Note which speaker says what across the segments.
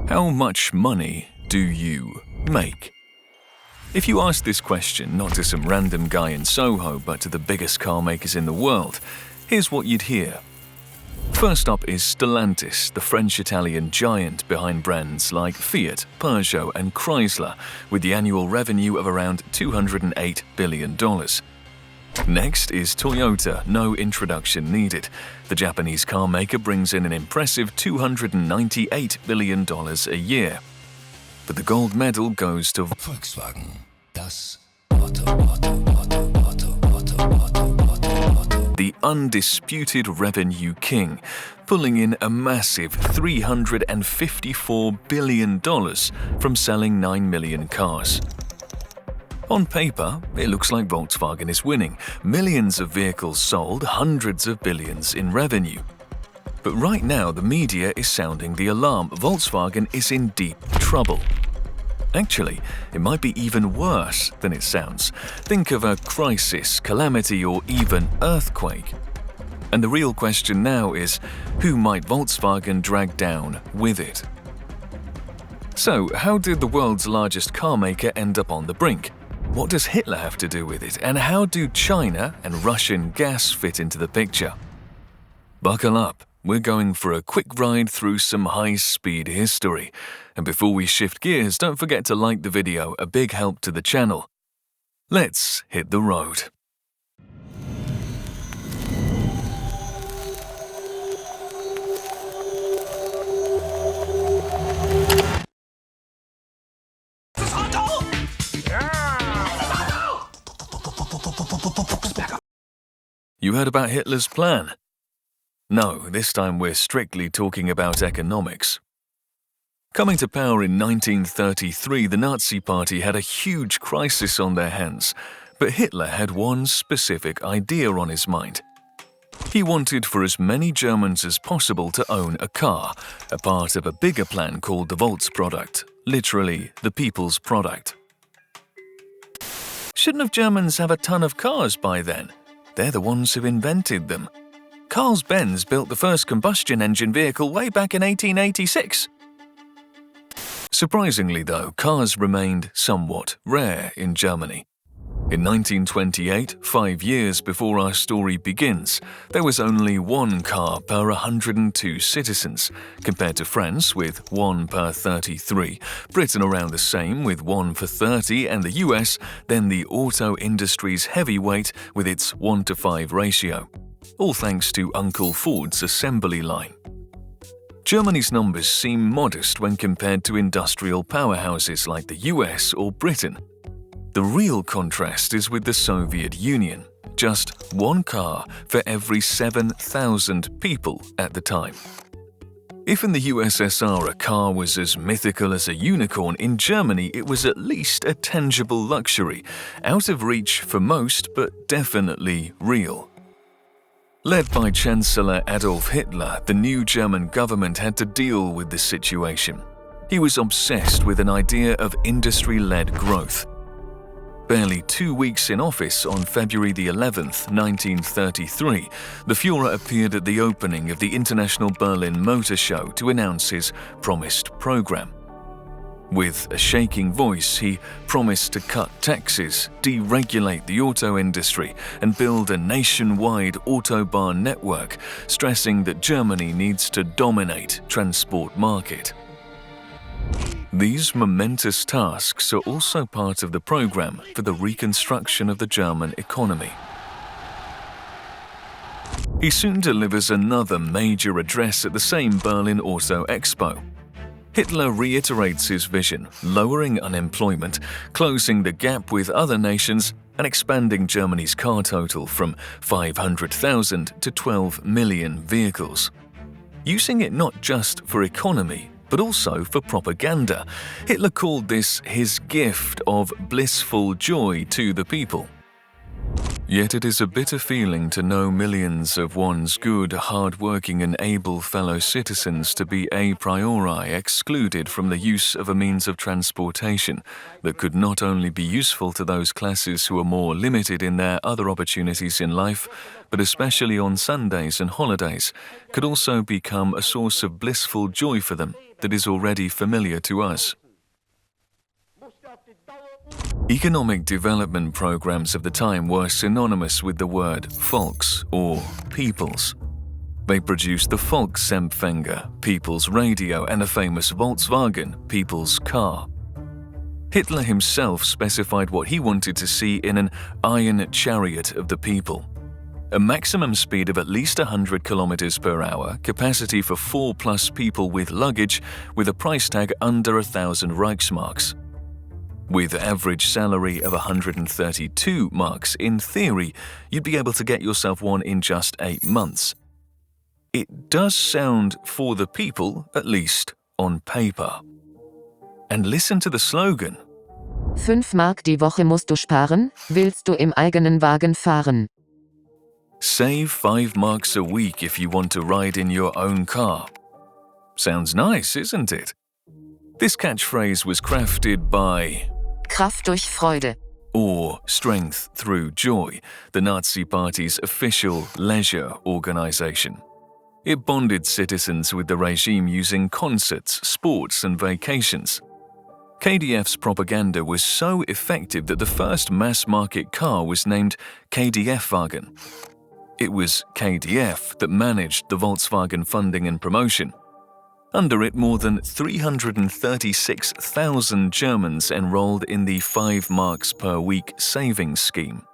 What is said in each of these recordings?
Speaker 1: How much money do you make? If you asked this question not to some random guy in Soho but to the biggest car makers in the world, here's what you'd hear. First up is Stellantis, the French-Italian giant behind brands like Fiat, Peugeot and Chrysler, with the annual revenue of around $208 billion. Next is Toyota, no introduction needed. The Japanese car maker brings in an impressive $298 billion a year. But the gold medal goes to
Speaker 2: Volkswagen, das
Speaker 1: the undisputed revenue king, pulling in a massive $354 billion from selling 9 million cars. On paper, it looks like Volkswagen is winning. Millions of vehicles sold, hundreds of billions in revenue. But right now, the media is sounding the alarm. Volkswagen is in deep trouble. Actually, it might be even worse than it sounds. Think of a crisis, calamity, or even earthquake. And the real question now is, who might Volkswagen drag down with it? So, how did the world's largest car maker end up on the brink? What does Hitler have to do with it? And how do China and Russian gas fit into the picture? Buckle up. We're going for a quick ride through some high-speed history. And before we shift gears, don't forget to like the video, a big help to the channel. Let's hit the road. You heard about Hitler's plan? No, this time we're strictly talking about economics. Coming to power in 1933, the Nazi Party had a huge crisis on their hands, but Hitler had one specific idea on his mind. He wanted for as many Germans as possible to own a car, a part of a bigger plan called the Volksprodukt, literally the people's product. Shouldn't have Germans have a ton of cars by then? They're the ones who invented them. Carl-Benz built the first combustion engine vehicle way back in 1886. Surprisingly though, cars remained somewhat rare in Germany. In 1928, 5 years before our story begins, there was only one car per 102 citizens, compared to France with 1 per 33, Britain around the same with 1 for 30, and the US, then the auto industry's heavyweight with its 1:5 ratio. All thanks to Uncle Ford's assembly line. Germany's numbers seem modest when compared to industrial powerhouses like the US or Britain. The real contrast is with the Soviet Union, just one car for every 7,000 people at the time. If in the USSR a car was as mythical as a unicorn, in Germany it was at least a tangible luxury, out of reach for most but definitely real. Led by Chancellor Adolf Hitler, the new German government had to deal with this situation. He was obsessed with an idea of industry-led growth. Barely 2 weeks in office, on February the 11th, 1933, the Führer appeared at the opening of the International Berlin Motor Show to announce his promised program. With a shaking voice, he promised to cut taxes, deregulate the auto industry, and build a nationwide autobahn network, stressing that Germany needs to dominate transport market. These momentous tasks are also part of the program for the reconstruction of the German economy. He soon delivers another major address at the same Berlin Auto Expo. Hitler reiterates his vision, lowering unemployment, closing the gap with other nations, and expanding Germany's car total from 500,000 to 12 million vehicles. Using it not just for economy, but also for propaganda. Hitler called this his gift of blissful joy to the people. Yet it is a bitter feeling to know millions of one's good, hard-working and able fellow citizens to be a priori excluded from the use of a means of transportation that could not only be useful to those classes who are more limited in their other opportunities in life, but especially on Sundays and holidays, could also become a source of blissful joy for them that is already familiar to us. Economic development programs of the time were synonymous with the word Volks, or peoples. They produced the VOLKSWAGEN'S, people's radio, and the famous Volkswagen, people's car. Hitler himself specified what he wanted to see in an iron chariot of the people. A maximum speed of at least 100 kilometers per hour, capacity for 4+ people with luggage, with a price tag under 1,000 Reichsmarks. With average salary of 132 marks, in theory, you'd be able to get yourself one in just 8 months. It does sound for the people, at least on paper. And listen to the slogan.
Speaker 3: 5 Mark die Woche musst du sparen, willst du im eigenen Wagen fahren.
Speaker 1: Save 5 marks a week if you want to ride in your own car. Sounds nice, isn't it? This catchphrase was crafted by
Speaker 3: Kraft durch Freude.
Speaker 1: or Strength Through Joy, the Nazi Party's official leisure organization. It bonded citizens with the regime using concerts, sports, and vacations. KDF's propaganda was so effective that the first mass-market car was named KDF-Wagen. It was KDF that managed the Volkswagen funding and promotion. Under it, more than 336,000 Germans enrolled in the 5 marks per week savings scheme.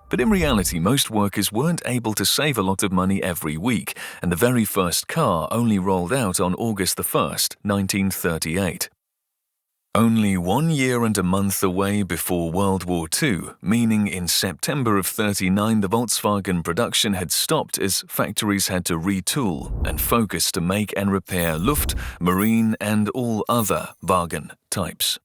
Speaker 1: But in reality, most workers weren't able to save a lot of money every week, and the very first car only rolled out on August 1st, 1938. Only 1 year and a month away before World War II, meaning in September of '39 the Volkswagen production had stopped as factories had to retool and focus to make and repair Luft, Marine and all other Wagen types.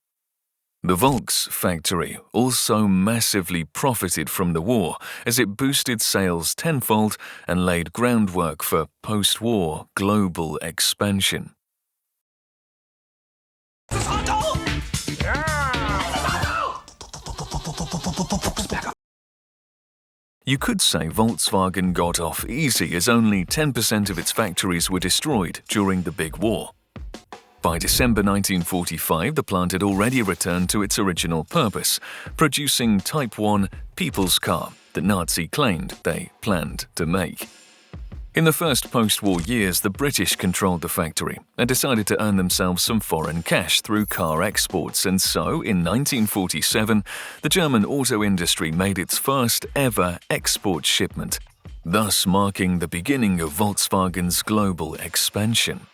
Speaker 1: The Volks factory also massively profited from the war as it boosted sales tenfold and laid groundwork for post-war global expansion. You could say Volkswagen got off easy as only 10% of its factories were destroyed during the Big War. By December 1945, the plant had already returned to its original purpose, producing Type 1 people's car that Nazi claimed they planned to make. In the first post-war years, the British controlled the factory and decided to earn themselves some foreign cash through car exports, and so, in 1947, the German auto industry made its first ever export shipment, thus marking the beginning of Volkswagen's global expansion.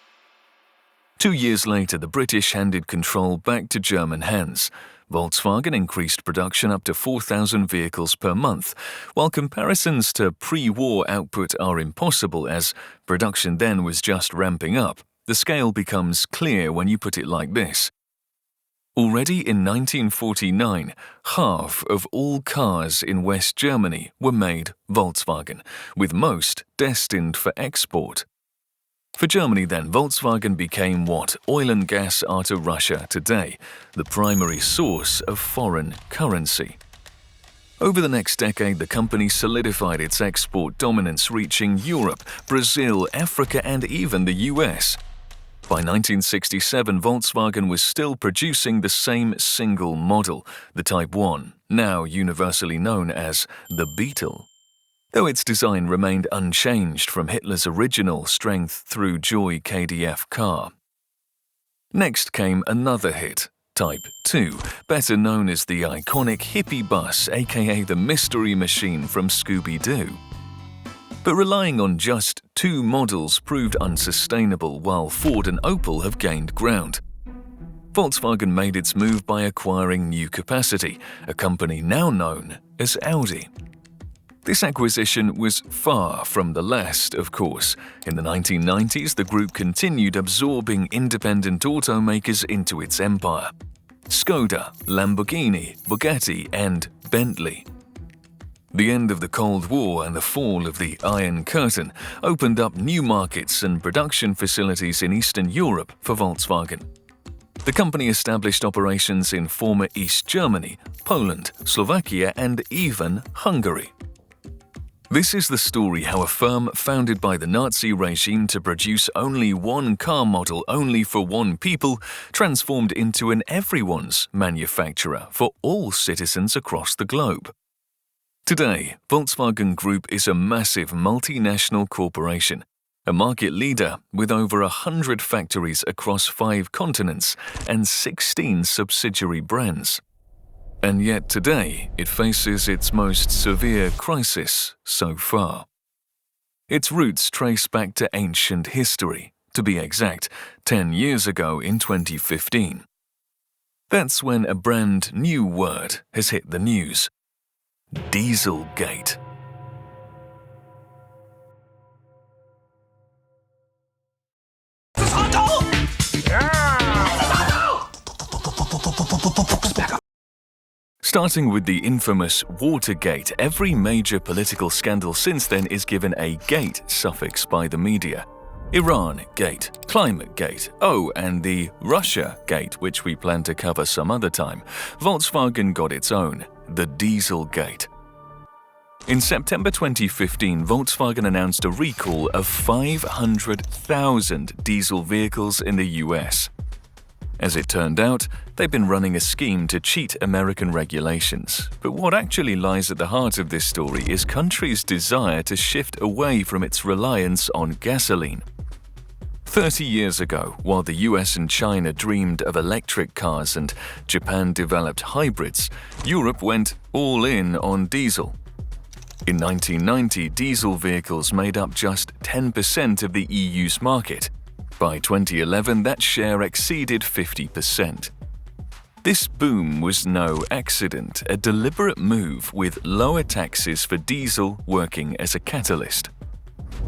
Speaker 1: 2 years later, the British handed control back to German hands. Volkswagen increased production up to 4,000 vehicles per month. While comparisons to pre-war output are impossible as production then was just ramping up, the scale becomes clear when you put it like this. Already in 1949, half of all cars in West Germany were made Volkswagen, with most destined for export. For Germany then, Volkswagen became what oil and gas are to Russia today, the primary source of foreign currency. Over the next decade, the company solidified its export dominance, reaching Europe, Brazil, Africa, and even the US. By 1967, Volkswagen was still producing the same single model, the Type 1, now universally known as the Beetle. Though its design remained unchanged from Hitler's original Strength Through Joy KDF car. Next came another hit, Type 2, better known as the iconic hippie bus, aka the Mystery Machine from Scooby-Doo. But relying on just 2 models proved unsustainable, while Ford and Opel have gained ground. Volkswagen made its move by acquiring New Capacity, a company now known as Audi. This acquisition was far from the last, of course. In the 1990s, the group continued absorbing independent automakers into its empire. Skoda, Lamborghini, Bugatti, and Bentley. The end of the Cold War and the fall of the Iron Curtain opened up new markets and production facilities in Eastern Europe for Volkswagen. The company established operations in former East Germany, Poland, Slovakia, and even Hungary. This is the story how a firm founded by the Nazi regime to produce only one car model only for one people transformed into an everyone's manufacturer for all citizens across the globe. Today, Volkswagen Group is a massive multinational corporation, a market leader with over 100 factories across 5 continents and 16 subsidiary brands. And yet today, it faces its most severe crisis so far. Its roots trace back to ancient history, to be exact, 10 years ago in 2015. That's when a brand new word has hit the news: Dieselgate. Starting with the infamous Watergate, every major political scandal since then is given a gate suffix by the media. Iran Gate, Climate Gate, and the Russia Gate, which we plan to cover some other time. Volkswagen got its own, the Dieselgate. In September 2015, Volkswagen announced a recall of 500,000 diesel vehicles in the US. As it turned out, they've been running a scheme to cheat American regulations. But what actually lies at the heart of this story is country's desire to shift away from its reliance on gasoline. 30 years ago, while the US and China dreamed of electric cars and Japan developed hybrids, Europe went all in on diesel. In 1990, diesel vehicles made up just 10% of the EU's market. By 2011, that share exceeded 50%. This boom was no accident, a deliberate move with lower taxes for diesel working as a catalyst.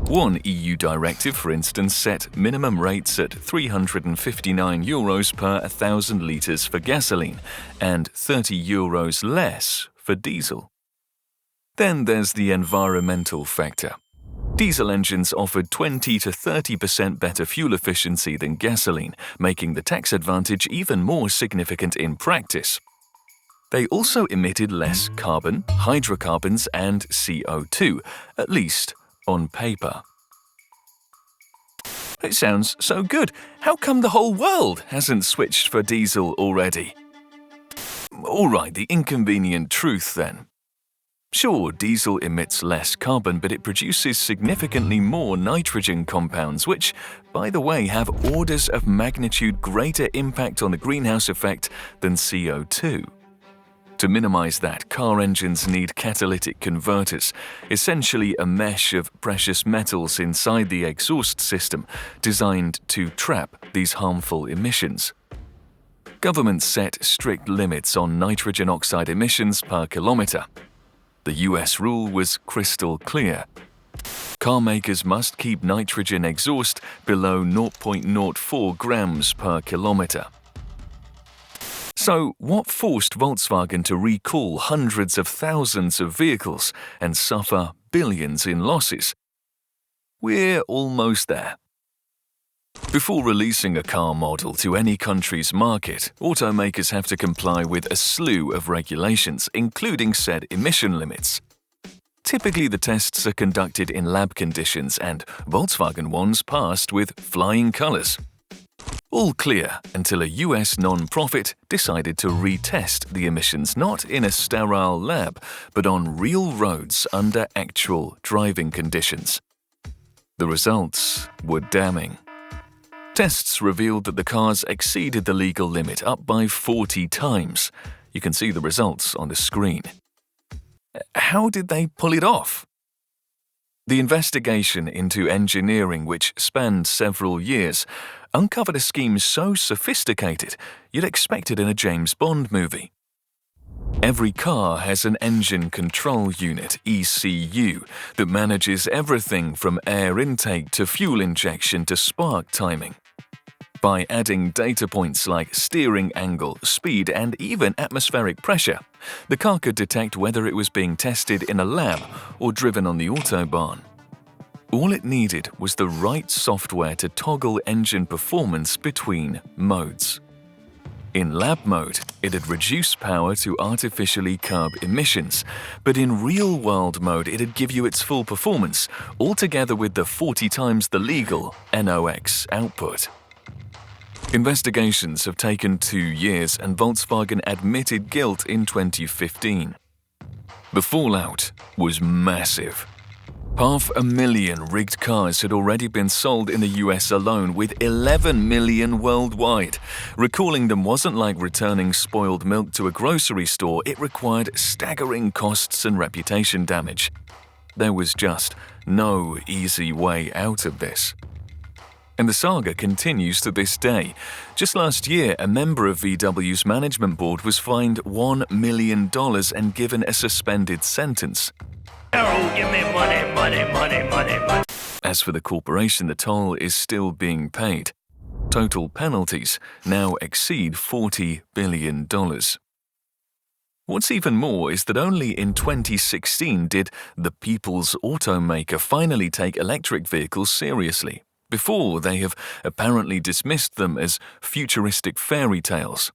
Speaker 1: One EU directive, for instance, set minimum rates at €359 per 1,000 litres for gasoline and €30 less for diesel. Then there's the environmental factor. Diesel engines offered 20 to 30% better fuel efficiency than gasoline, making the tax advantage even more significant in practice. They also emitted less carbon, hydrocarbons, and CO2, at least on paper. It sounds so good. How come the whole world hasn't switched for diesel already? All right, the inconvenient truth then. Sure, diesel emits less carbon, but it produces significantly more nitrogen compounds, which, by the way, have orders of magnitude greater impact on the greenhouse effect than CO2. To minimize that, car engines need catalytic converters, essentially a mesh of precious metals inside the exhaust system, designed to trap these harmful emissions. Governments set strict limits on nitrogen oxide emissions per kilometer. The US rule was crystal clear. Car makers must keep nitrogen exhaust below 0.04 grams per kilometer. So, what forced Volkswagen to recall hundreds of thousands of vehicles and suffer billions in losses? We're almost there. Before releasing a car model to any country's market, automakers have to comply with a slew of regulations, including said emission limits. Typically, the tests are conducted in lab conditions, and Volkswagen ones passed with flying colors. All clear until a US non-profit decided to retest the emissions not in a sterile lab, but on real roads under actual driving conditions. The results were damning. Tests revealed that the cars exceeded the legal limit up by 40 times. You can see the results on the screen. How did they pull it off? The investigation into engineering, which spanned several years, uncovered a scheme so sophisticated you'd expect it in a James Bond movie. Every car has an engine control unit, ECU, that manages everything from air intake to fuel injection to spark timing. By adding data points like steering angle, speed, and even atmospheric pressure, the car could detect whether it was being tested in a lab or driven on the autobahn. All it needed was the right software to toggle engine performance between modes. In lab mode, it'd reduce power to artificially curb emissions, but in real-world mode it'd give you its full performance, altogether with the 40 times the legal NOx output. Investigations have taken 2 years and Volkswagen admitted guilt in 2015. The fallout was massive. 500,000 rigged cars had already been sold in the US alone, with 11 million worldwide. Recalling them wasn't like returning spoiled milk to a grocery store, it required staggering costs and reputation damage. There was just no easy way out of this. And the saga continues to this day. Just last year, a member of VW's management board was fined $1 million and given a suspended sentence.
Speaker 4: Oh, give me money, money, money, money, money.
Speaker 1: As for the corporation, the toll is still being paid. Total penalties now exceed $40 billion. What's even more is that only in 2016 did the people's automaker finally take electric vehicles seriously. Before, they have apparently dismissed them as futuristic fairy tales.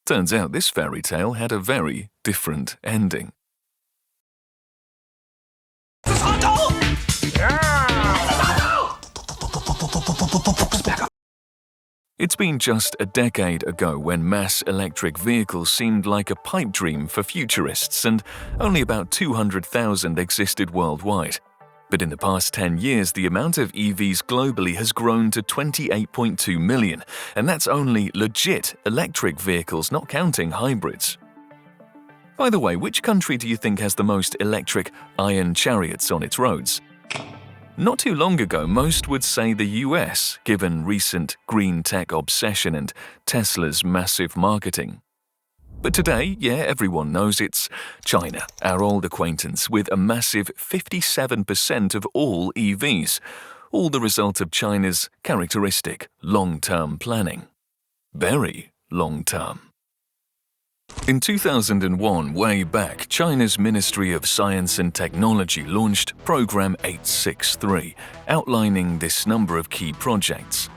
Speaker 1: Turns out this fairy tale had a very different ending. It's been just a decade ago when mass electric vehicles seemed like a pipe dream for futurists, and only about 200,000 existed worldwide. But in the past 10 years, the amount of EVs globally has grown to 28.2 million, and that's only legit electric vehicles, not counting hybrids. By the way, which country do you think has the most electric iron chariots on its roads? Not too long ago, most would say the US, given recent green tech obsession and Tesla's massive marketing. But today, everyone knows it's China, our old acquaintance, with a massive 57% of all EVs, all the result of China's characteristic long-term planning. Very long-term. In 2001, way back, China's Ministry of Science and Technology launched Program 863, outlining this number of key projects.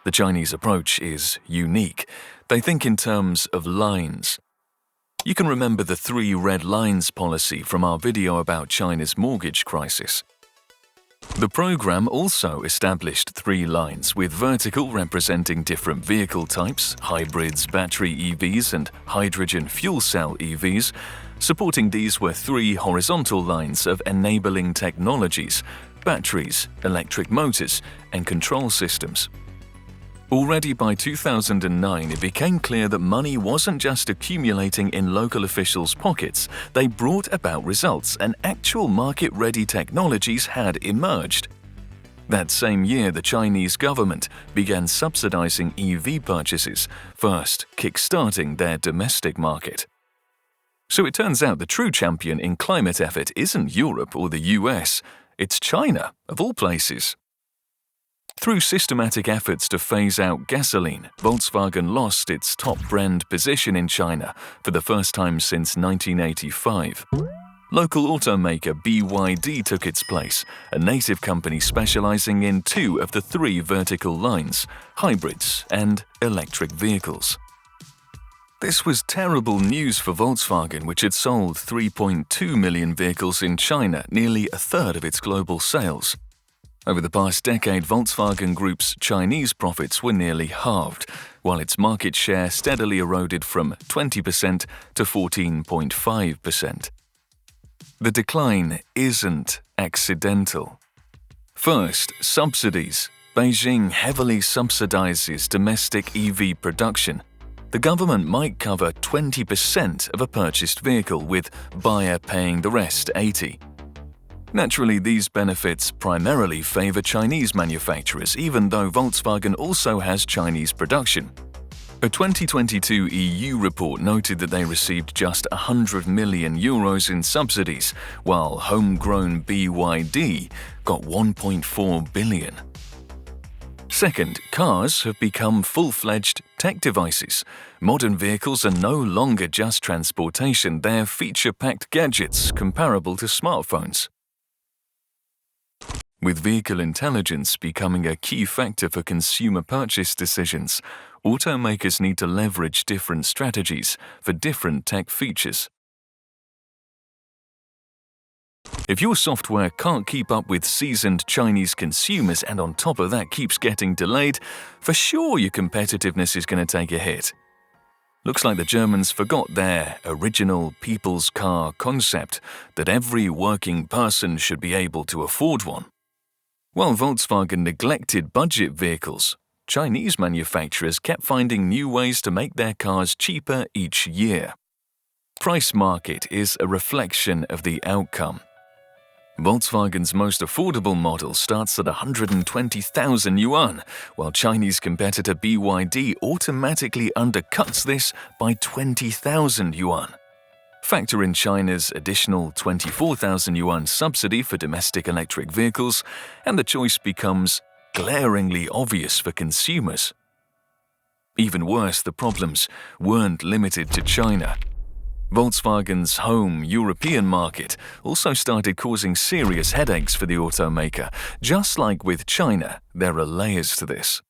Speaker 1: The Chinese approach is unique. They think in terms of lines. You can remember the 3 red lines policy from our video about China's mortgage crisis. The program also established 3 lines, with vertical representing different vehicle types, hybrids, battery EVs, and hydrogen fuel cell EVs. Supporting these were 3 horizontal lines of enabling technologies, batteries, electric motors, and control systems. Already by 2009, it became clear that money wasn't just accumulating in local officials' pockets. They brought about results, and actual market-ready technologies had emerged. That same year, the Chinese government began subsidizing EV purchases, first kick-starting their domestic market. So it turns out the true champion in climate effort isn't Europe or the US, it's China, of all places. Through systematic efforts to phase out gasoline, Volkswagen lost its top-brand position in China for the first time since 1985. Local automaker BYD took its place, a native company specializing in 2 of the 3 vertical lines, hybrids and electric vehicles. This was terrible news for Volkswagen, which had sold 3.2 million vehicles in China, nearly a third of its global sales. Over the past decade, Volkswagen Group's Chinese profits were nearly halved, while its market share steadily eroded from 20% to 14.5%. The decline isn't accidental. First, subsidies. Beijing heavily subsidizes domestic EV production. The government might cover 20% of a purchased vehicle, with buyer paying the rest 80%. Naturally, these benefits primarily favor Chinese manufacturers, even though Volkswagen also has Chinese production. A 2022 EU report noted that they received just €100 million in subsidies, while homegrown BYD got $1.4 billion. Second, cars have become full-fledged tech devices. Modern vehicles are no longer just transportation, they're feature-packed gadgets comparable to smartphones. With vehicle intelligence becoming a key factor for consumer purchase decisions, automakers need to leverage different strategies for different tech features. If your software can't keep up with seasoned Chinese consumers and on top of that keeps getting delayed, for sure your competitiveness is going to take a hit. Looks like the Germans forgot their original people's car concept, that every working person should be able to afford one. While Volkswagen neglected budget vehicles, Chinese manufacturers kept finding new ways to make their cars cheaper each year. Price market is a reflection of the outcome. Volkswagen's most affordable model starts at 120,000 yuan, while Chinese competitor BYD automatically undercuts this by 20,000 yuan. Factor in China's additional 24,000 yuan subsidy for domestic electric vehicles, and the choice becomes glaringly obvious for consumers. Even worse, the problems weren't limited to China. Volkswagen's home European market also started causing serious headaches for the automaker. Just like with China, there are layers to this.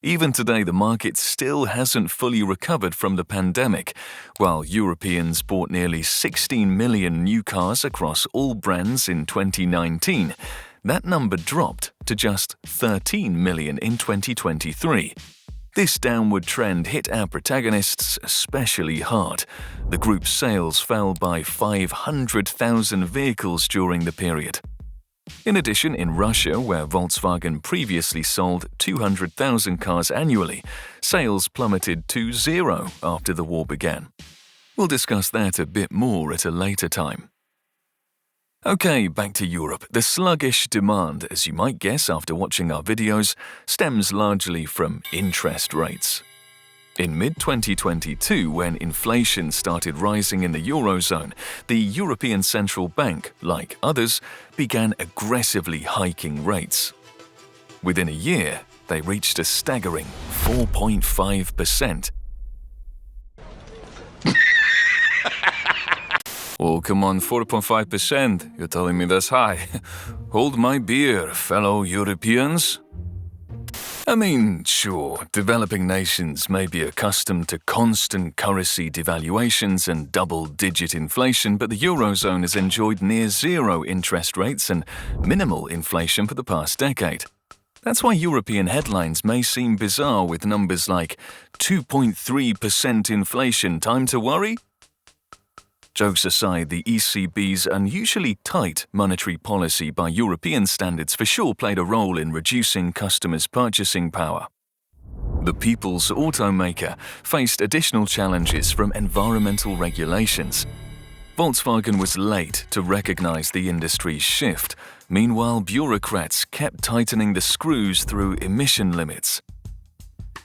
Speaker 1: Even today, the market still hasn't fully recovered from the pandemic. While Europeans bought nearly 16 million new cars across all brands in 2019, that number dropped to just 13 million in 2023. This downward trend hit our protagonists especially hard. The group's sales fell by 500,000 vehicles during the period. In addition, in Russia, where Volkswagen previously sold 200,000 cars annually, sales plummeted to zero after the war began. We'll discuss that a bit more at a later time. Okay, back to Europe. The sluggish demand, as you might guess after watching our videos, stems largely from interest rates. In mid-2022, when inflation started rising in the Eurozone, the European Central Bank, like others, began aggressively hiking rates. Within a year, they reached a staggering 4.5%. Oh, come on, 4.5%. You're telling me that's high. Hold my beer, fellow Europeans. I mean, sure, developing nations may be accustomed to constant currency devaluations and double-digit inflation, but the Eurozone has enjoyed near-zero interest rates and minimal inflation for the past decade. That's why European headlines may seem bizarre with numbers like 2.3% inflation, time to worry? Jokes aside, the ECB's unusually tight monetary policy by European standards for sure played a role in reducing customers' purchasing power. The people's automaker faced additional challenges from environmental regulations. Volkswagen was late to recognize the industry's shift. Meanwhile, bureaucrats kept tightening the screws through emission limits.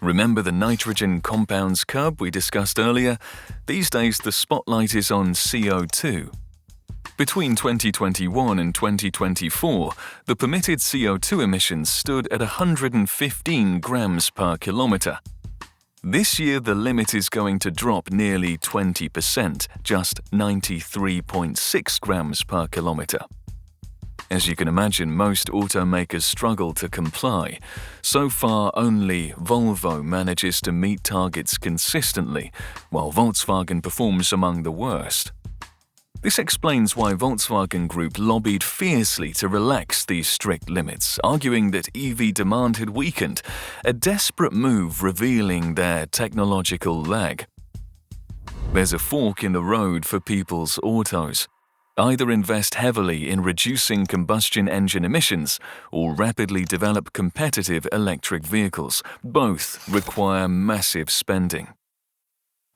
Speaker 1: Remember the nitrogen compounds curb we discussed earlier? These days, the spotlight is on CO2. Between 2021 and 2024, the permitted CO2 emissions stood at 115 grams per kilometer. This year, the limit is going to drop nearly 20%, just 93.6 grams per kilometer. As you can imagine, most automakers struggle to comply. So far, only Volvo manages to meet targets consistently, while Volkswagen performs among the worst. This explains why Volkswagen Group lobbied fiercely to relax these strict limits, arguing that EV demand had weakened, a desperate move revealing their technological lag. There's a fork in the road for people's autos. Either invest heavily in reducing combustion engine emissions or rapidly develop competitive electric vehicles. Both require massive spending.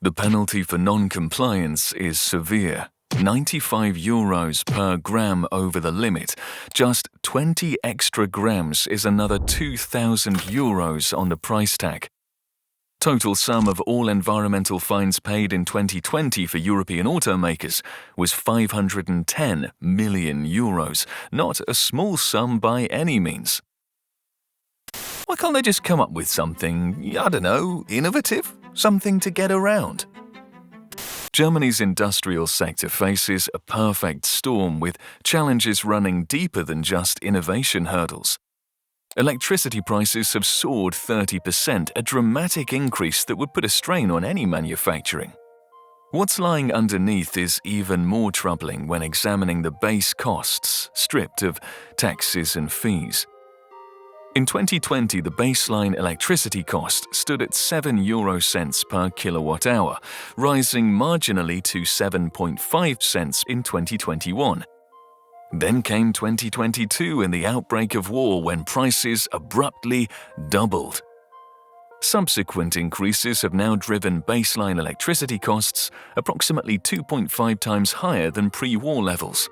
Speaker 1: The penalty for non-compliance is severe. 95 euros per gram over the limit. Just 20 extra grams is another 2,000 euros on the price tag. Total sum of all environmental fines paid in 2020 for European automakers was 510 million euros, not a small sum by any means. Why can't they just come up with something, I don't know, innovative? Something to get around? Germany's industrial sector faces a perfect storm with challenges running deeper than just innovation hurdles. Electricity prices have soared 30%, a dramatic increase that would put a strain on any manufacturing. What's lying underneath is even more troubling when examining the base costs, stripped of taxes and fees. In 2020, the baseline electricity cost stood at 7 euro cents per kilowatt-hour, rising marginally to 7.5 cents in 2021. Then came 2022 and the outbreak of war when prices abruptly doubled. Subsequent increases have now driven baseline electricity costs approximately 2.5 times higher than pre-war levels.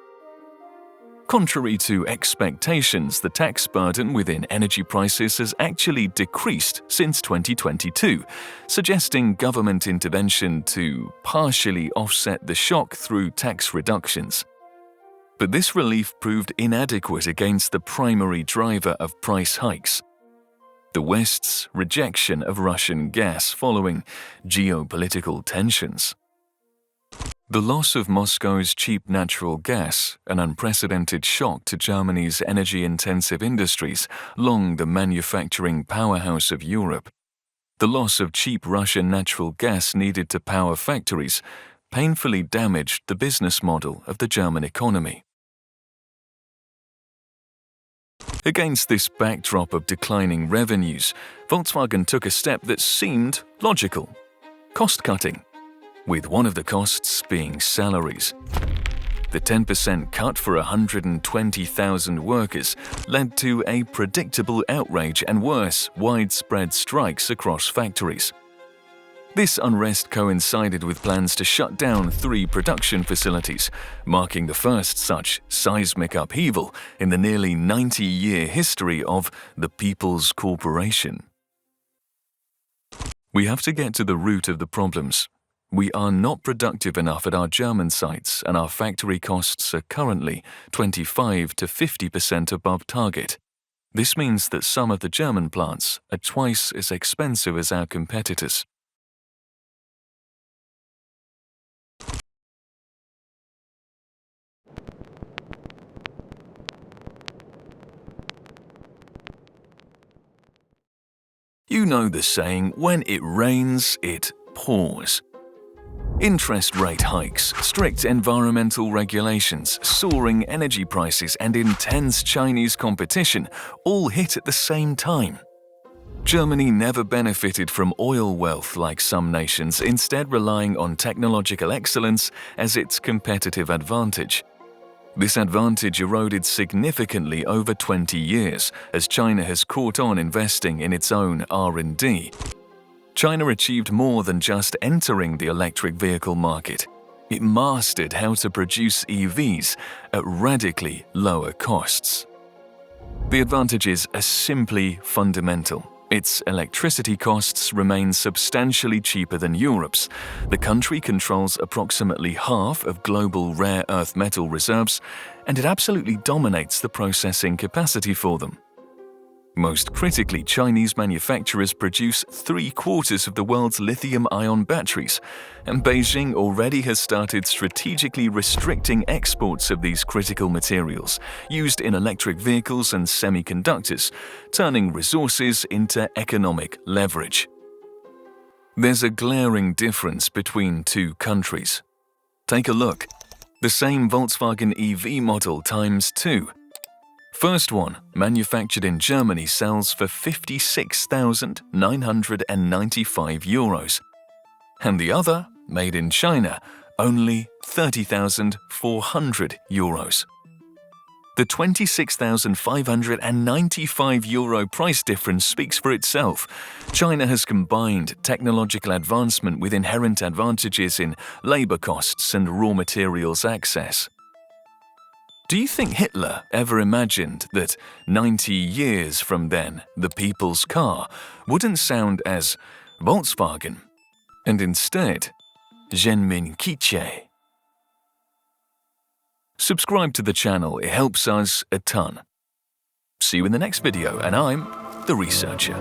Speaker 1: Contrary to expectations, the tax burden within energy prices has actually decreased since 2022, suggesting government intervention to partially offset the shock through tax reductions. But this relief proved inadequate against the primary driver of price hikes: the West's rejection of Russian gas following geopolitical tensions. The loss of Moscow's cheap natural gas, an unprecedented shock to Germany's energy-intensive industries, long the manufacturing powerhouse of Europe. The loss of cheap Russian natural gas needed to power factories painfully damaged the business model of the German economy. Against this backdrop of declining revenues, Volkswagen took a step that seemed logical: cost-cutting, with one of the costs being salaries. The 10% cut for 120,000 workers led to a predictable outrage and worse, widespread strikes across factories. This unrest coincided with plans to shut down 3 production facilities, marking the first such seismic upheaval in the nearly 90-year history of the People's Corporation. We have to get to the root of the problems. We are not productive enough at our German sites, and our factory costs are currently 25 to 50% above target. This means that some of the German plants are twice as expensive as our competitors. You know the saying, when it rains, it pours. Interest rate hikes, strict environmental regulations, soaring energy prices, and intense Chinese competition all hit at the same time. Germany never benefited from oil wealth like some nations, instead relying on technological excellence as its competitive advantage. This advantage eroded significantly over 20 years as China has caught on investing in its own R&D. China achieved more than just entering the electric vehicle market. It mastered how to produce EVs at radically lower costs. The advantages are simply fundamental. Its electricity costs remain substantially cheaper than Europe's. The country controls approximately half of global rare earth metal reserves, and it absolutely dominates the processing capacity for them. Most critically, Chinese manufacturers produce 3/4 of the world's lithium-ion batteries, and Beijing already has started strategically restricting exports of these critical materials used in electric vehicles and semiconductors, turning resources into economic leverage. There's a glaring difference between 2 countries. Take a look. The same Volkswagen EV model times 2. First one, manufactured in Germany, sells for 56,995 euros. And the other, made in China, only 30,400 euros. The 26,595 euro price difference speaks for itself. China has combined technological advancement with inherent advantages in labor costs and raw materials access. Do you think Hitler ever imagined that 90 years from then, the people's car wouldn't sound as Volkswagen, and instead, Genminkiche? Subscribe to the channel, it helps us a ton. See you in the next video, and I'm the researcher.